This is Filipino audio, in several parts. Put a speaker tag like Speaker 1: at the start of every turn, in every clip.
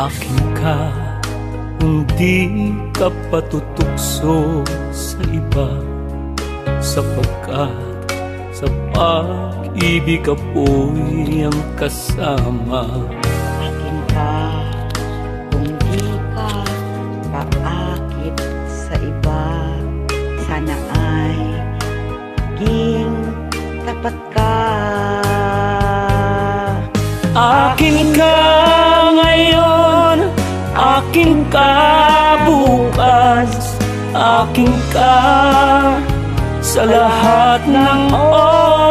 Speaker 1: Akin ka kung di ka patutukso sa iba, sapagkat sa pag-ibig ako'y ang kasama.
Speaker 2: Akin ka kung di ka paakit sa iba, sana ay maging tapat ka.
Speaker 1: Akin ka ngayon, akin ka bukas, akin ka sa lahat ng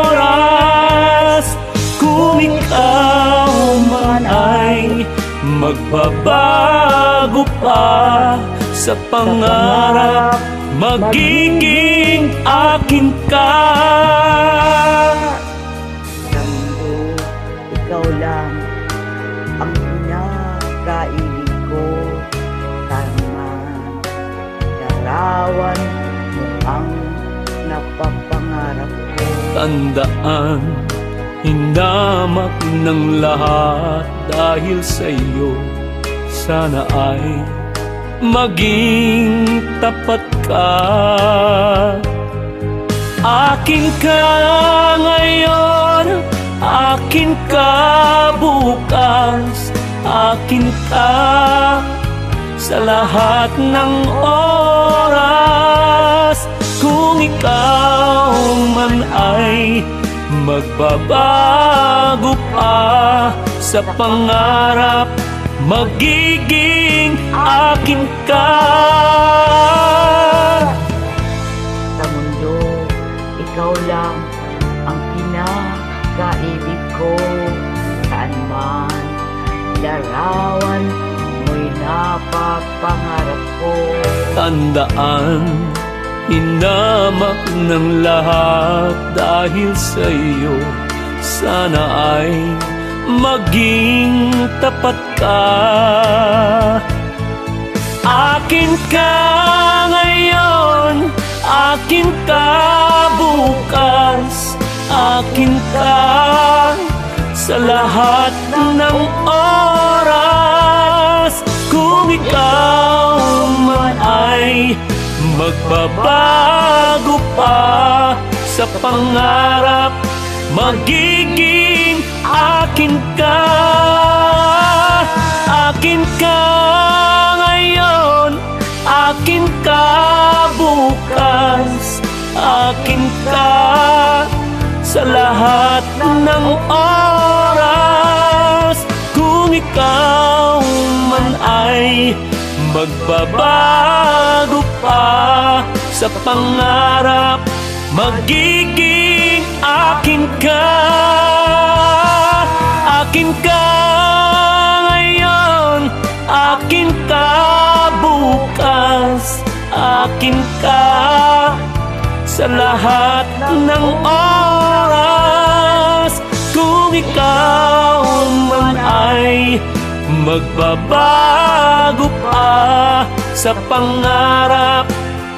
Speaker 1: oras. Kung ikaw man ay magbabago pa sa pangarap, magiging akin ka.
Speaker 2: Mundo, ikaw lang ang pinakaibig ko. Tama, larawan mo ang napapangarap ko.
Speaker 1: Tandaan, hinamak ng lahat dahil sa iyo. Sana ay maging tapat ka. Akin ka ngayon, akin ka bukas, akin ka sa lahat ng oras. Kung ikaw man ay magbabago pa sa pangarap, magiging akin ka.
Speaker 2: Sa mundo, ikaw lang ang pinakaibig ko. Saan man larawan mo'y napapangarap ko.
Speaker 1: Tandaan, hinamak ng lahat dahil sa iyo. Sana ay maging tapat ka. Akin ka ngayon, akin ka bukas, akin ka sa lahat ng oras. Kung ikaw man ay magbabago pa sa pangarap, magiging akin ka. Akin ka ngayon, akin ka bukas, akin ka sa lahat ng oras. Kung ikaw man ay magbabago pa sa pangarap, magiging akin ka. Akin ka ngayon, akin ka bukas, akin ka sa lahat ng oras. Kung ikaw man ay magbabago pa sa pangarap,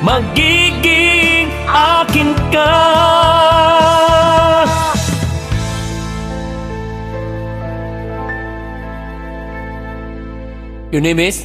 Speaker 1: magiging akin ka. Your name is?